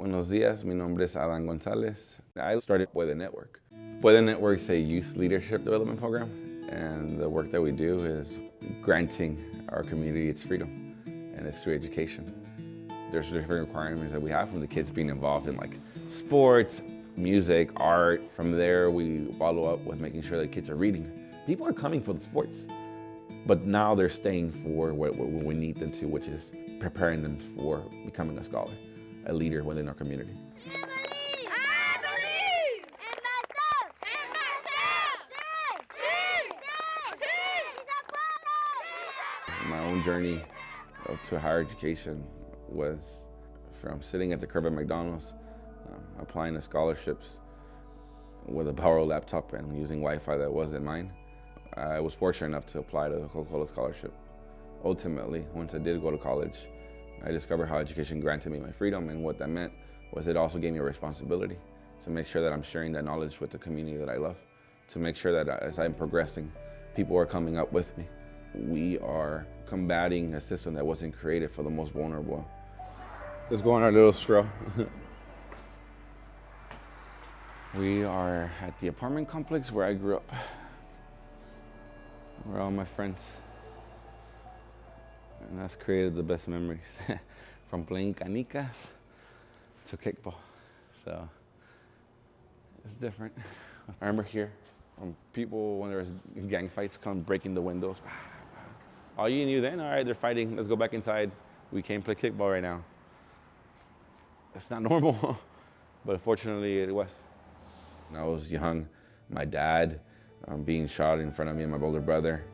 Buenos días, mi nombre es Adan Gonzalez. I started Puede Network. Puede Network is a youth leadership development program, and the work that we do is granting our community its freedom, and it's through education. There's different requirements that we have from the kids being involved in like sports, music, art. From there, we follow up with making sure that kids are reading. People are coming for the sports, but now they're staying for what we need them to, which is preparing them for becoming a scholar, a leader within our community. My own journey to higher education was from sitting at the curb at McDonald's, applying to scholarships with a borrowed laptop and using Wi-Fi that wasn't mine. I was fortunate enough to apply to the Coca-Cola Scholarship. Ultimately, once I did go to college, I discovered how education granted me my freedom, and what that meant was it also gave me a responsibility to make sure that I'm sharing that knowledge with the community that I love, to make sure that as I'm progressing, people are coming up with me. We are combating a system that wasn't created for the most vulnerable. Let's go on our little stroll. We are at the apartment complex where I grew up, where all my friends, and that's created the best memories, from playing canicas to kickball. So it's different. I remember here, people, when there was gang fights, come breaking the windows. All you knew then, all right, they're fighting, let's go back inside. We can't play kickball right now. It's not normal, but fortunately it was. When I was young, my dad being shot in front of me and my older brother.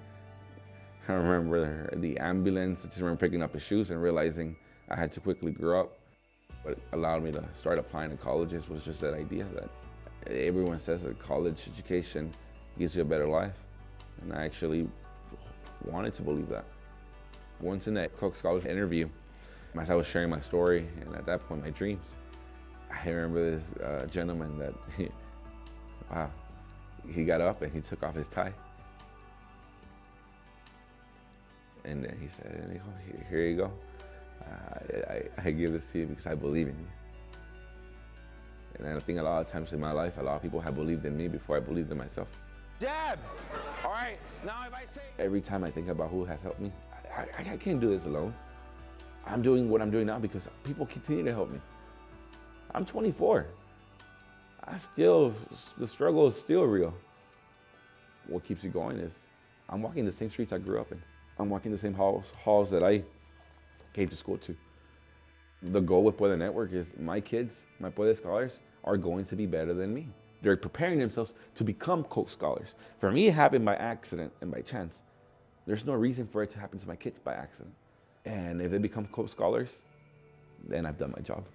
I remember the ambulance. I just remember picking up his shoes and realizing I had to quickly grow up. What allowed me to start applying to colleges was just that idea that everyone says that college education gives you a better life. And I actually wanted to believe that. Once in that Coke Scholarship interview, as I was sharing my story, and at that point my dreams, I remember this gentleman that, wow, he got up and he took off his tie. And then he said, here you go. I give this to you because I believe in you. And I think a lot of times in my life, a lot of people have believed in me before I believed in myself. Jab! All right, now if I say... Every time I think about who has helped me, I can't do this alone. I'm doing what I'm doing now because people continue to help me. I'm 24. The struggle is still real. What keeps you going is I'm walking the same streets I grew up in. I'm walking the same halls that I came to school to. The goal with Puede Network is my kids, my Puede scholars, are going to be better than me. They're preparing themselves to become Coke scholars. For me, it happened by accident and by chance. There's no reason for it to happen to my kids by accident. And if they become Coke scholars, then I've done my job.